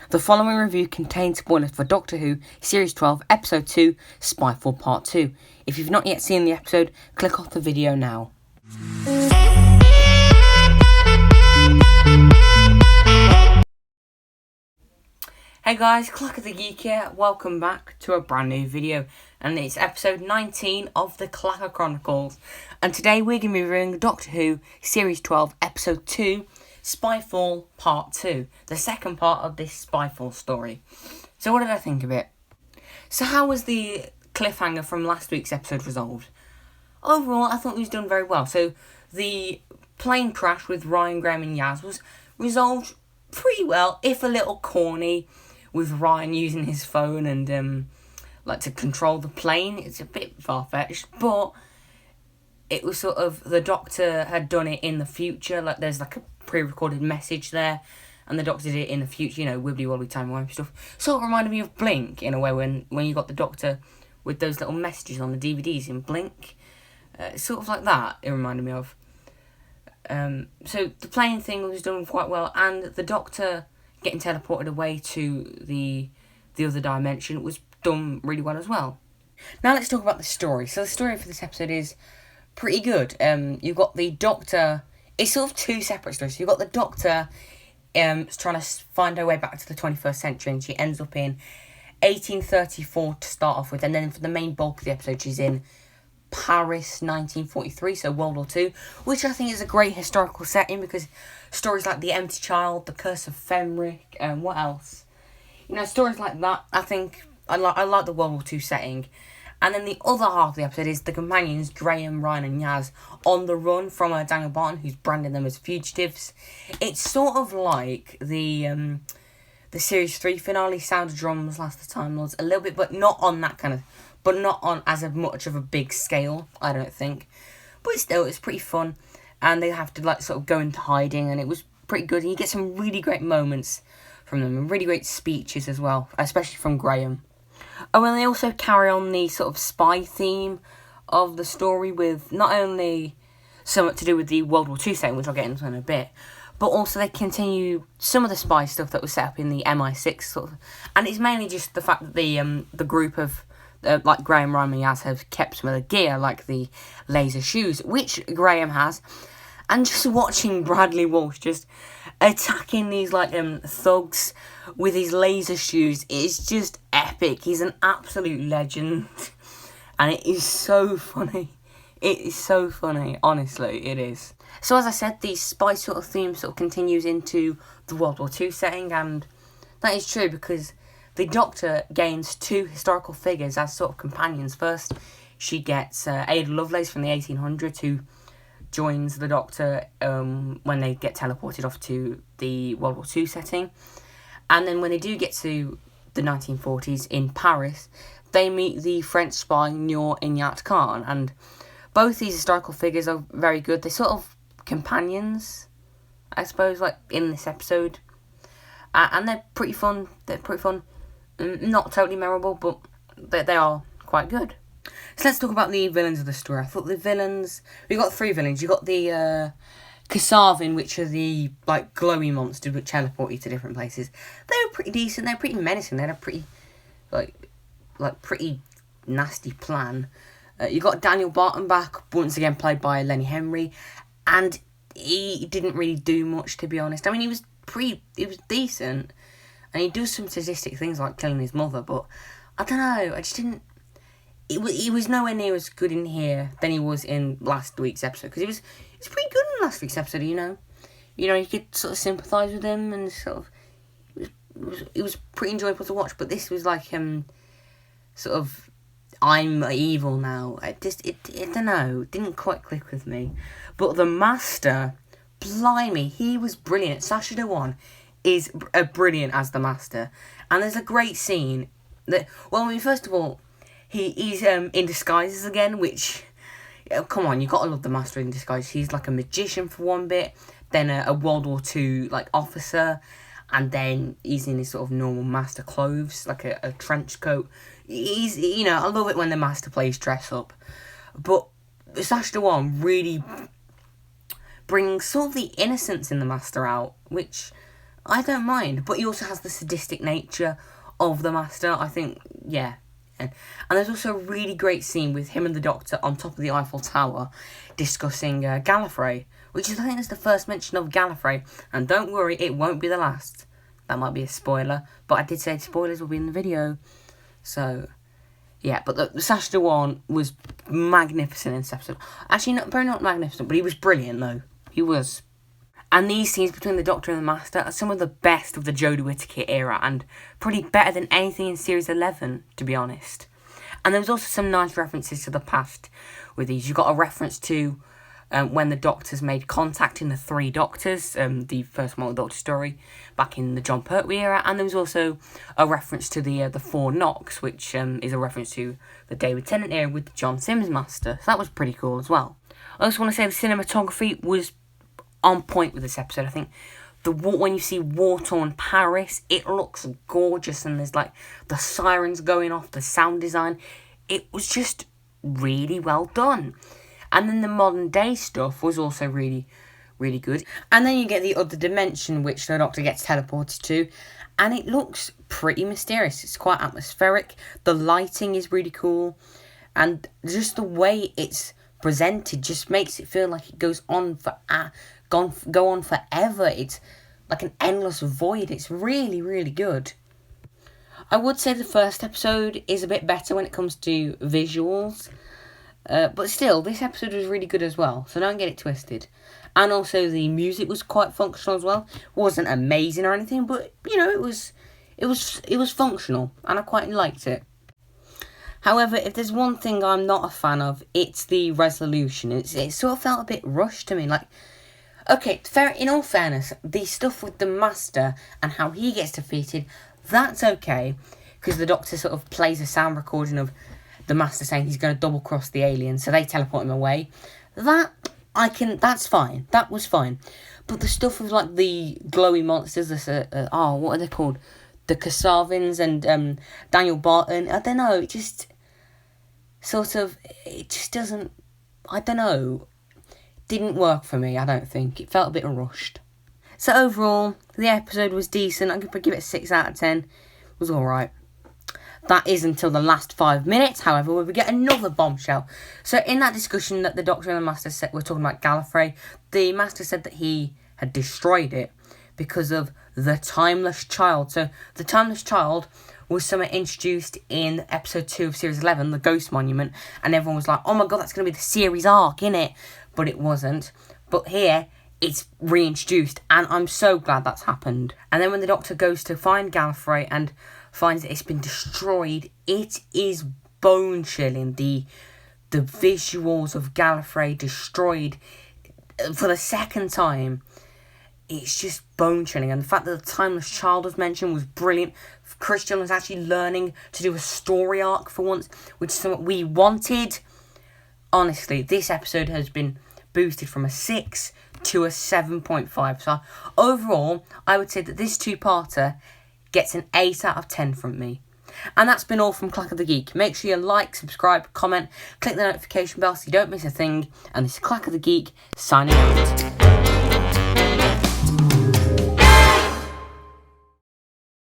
The following review contains spoilers for Doctor Who Series 12, Episode 2, Spyfall Part 2. If you've not yet seen the episode, click off the video now. Hey guys, Clacka the Geek here. Welcome back to a brand new video. And it's episode 19 of the Clacka Chronicles. And today we're going to be reviewing Doctor Who Series 12, Episode 2, Spyfall Part 2. The second part of this Spyfall story. So what did I think of it? So how was the cliffhanger from last week's episode resolved? Overall, I thought it was done very well. So the plane crash with Ryan, Graham and Yaz was resolved pretty well, if a little corny, with Ryan using his phone and to control the plane. It's a bit far-fetched, but it was sort of, the Doctor had done it in the future, like there's like a pre-recorded message there, and the Doctor did it in the future, you know, wibbly-wobbly time-wimey stuff. Sort of reminded me of Blink, in a way, when you got the Doctor with those little messages on the DVDs in Blink. Sort of like that, it reminded me of. So the plane thing was done quite well, and the Doctor getting teleported away to the other dimension was done really well as well. Now let's talk about the story. So the story for this episode is pretty good. You've got the Doctor. It's sort of two separate stories. So you've got the Doctor trying to find her way back to the 21st century, and she ends up in 1834 to start off with, and then for the main bulk of the episode she's in Paris 1943, so World War II, which I think is a great historical setting, because stories like The Empty Child, The Curse of Fenric, and what else? You know, stories like that, I think, I like the World War II setting. And then the other half of the episode is the companions, Graham, Ryan and Yaz, on the run from Daniel Barton, who's branding them as fugitives. It's sort of like the Series 3 finale, Sound of Drums, Last of Time Lords, a little bit, but not on that kind of, but not on as much of a big scale, I don't think. But still, it's pretty fun. And they have to sort of go into hiding, and it was pretty good. And you get some really great moments from them, and really great speeches as well, especially from Graham. Oh, and they also carry on the sort of spy theme of the story, with not only something to do with the World War II setting, which I'll get into in a bit, but also they continue some of the spy stuff that was set up in the MI6 sort of. And it's mainly just the fact that the group of like Graham, Ryan and Yaz have kept some of the gear, like the laser shoes, which Graham has. And just watching Bradley Walsh just attacking these thugs with his laser shoes is just epic. He's an absolute legend. And it is so funny. It is so funny, honestly, it is. So as I said, the spy sort of theme sort of continues into the World War II setting, and that is true because the Doctor gains two historical figures as sort of companions. First, she gets Ada Lovelace from the 1800s, who joins the Doctor when they get teleported off to the World War II setting. And then when they do get to the 1940s in Paris, they meet the French spy Noor Inayat Khan. And both these historical figures are very good. They're sort of companions, I suppose, in this episode. And they're pretty fun. Not totally memorable, but they are quite good. So let's talk about the villains of the story. I thought the villains... We've got three villains. You've got the Kasavin, which are the glowy monsters which teleport you to different places. They were pretty decent. They're pretty menacing. They had a pretty pretty nasty plan. You got Daniel Barton back, once again played by Lenny Henry, and he didn't really do much, to be honest. I mean, he was decent, and he does some sadistic things like killing his mother, but I don't know, I just didn't... He was nowhere near as good in here than he was in last week's episode, because he was pretty good in last week's episode, you know. You could sort of sympathise with him, and sort of... It was pretty enjoyable to watch, but this was sort of... I'm evil now. I don't know, it didn't quite click with me. But the Master, blimey, he was brilliant. Sacha Dhawan is brilliant as the Master. And there's a great scene that, first of all, he's in disguises again, which, come on, you gotta love the Master in disguise. He's like a magician for one bit, then a World War II officer, and then he's in his sort of normal Master clothes, like a trench coat. He's, I love it when the Master plays dress up. But Sacha Dhawan really brings sort of the innocence in the Master out, which I don't mind. But he also has the sadistic nature of the Master, I think, yeah. And there's also a really great scene with him and the Doctor on top of the Eiffel Tower discussing Gallifrey, which is, I think, is the first mention of Gallifrey. And don't worry, it won't be the last. That might be a spoiler, but I did say spoilers will be in the video. So, yeah, but the Sacha Dhawan was magnificent in this episode. Actually, very not magnificent, but he was brilliant, though. He was. And these scenes between the Doctor and the Master are some of the best of the Jodie Whittaker era, and pretty better than anything in Series 11, to be honest. And there was also some nice references to the past with these. You got a reference to when the Doctors made contact in the Three Doctors, the first multi-Doctor story, back in the John Pertwee era. And there was also a reference to the Four Knocks, which is a reference to the David Tennant era with the John Sims Master. So that was pretty cool as well. I also want to say the cinematography was on point with this episode. I think when you see war-torn Paris, it looks gorgeous, and there's like the sirens going off, the sound design. It was just really well done. And then the modern day stuff was also really, really good. And then you get the other dimension, which the Doctor gets teleported to, and it looks pretty mysterious. It's quite atmospheric. The lighting is really cool, and just the way it's presented just makes it feel like it goes on for go on forever. It's like an endless void. It's really, really good. I would say the first episode is a bit better when it comes to visuals, but still, this episode was really good as well, so don't get it twisted. And also the music was quite functional as well. It wasn't amazing or anything, but you know, it was functional, and I quite liked it. However, if there's one thing I'm not a fan of, it's the resolution. It sort of felt a bit rushed to me. Like, okay, in all fairness, the stuff with the Master and how he gets defeated, that's okay, because the Doctor sort of plays a sound recording of the Master saying he's going to double cross the alien, so they teleport him away. That's fine. That was fine. But the stuff with like the glowy monsters, what are they called? The Kasavins and Daniel Barton. I don't know. It just doesn't. I don't know. Didn't work for me, I don't think. It felt a bit rushed. So overall, the episode was decent. I'm going to give it a 6 out of 10. It was alright. That is until the last 5 minutes, however, where we get another bombshell. So in that discussion that the Doctor and the Master were talking about Gallifrey, the Master said that he had destroyed it because of the Timeless Child. So the Timeless Child was something introduced in episode 2 of Series 11, the Ghost Monument, and everyone was like, oh my god, that's going to be the series arc, innit? But it wasn't. But here, it's reintroduced, and I'm so glad that's happened. And then when the Doctor goes to find Gallifrey and finds that it's been destroyed, it is bone-chilling. The visuals of Gallifrey destroyed for the second time, it's just bone-chilling. And the fact that the Timeless Child was mentioned was brilliant. Christian was actually learning to do a story arc for once, which is something we wanted. Honestly, this episode has been boosted from a 6 to a 7.5. So overall, I would say that this two-parter gets an 8 out of 10 from me. And that's been all from Clacka the Geek. Make sure you like, subscribe, comment, click the notification bell so you don't miss a thing. And this is Clacka the Geek, signing out.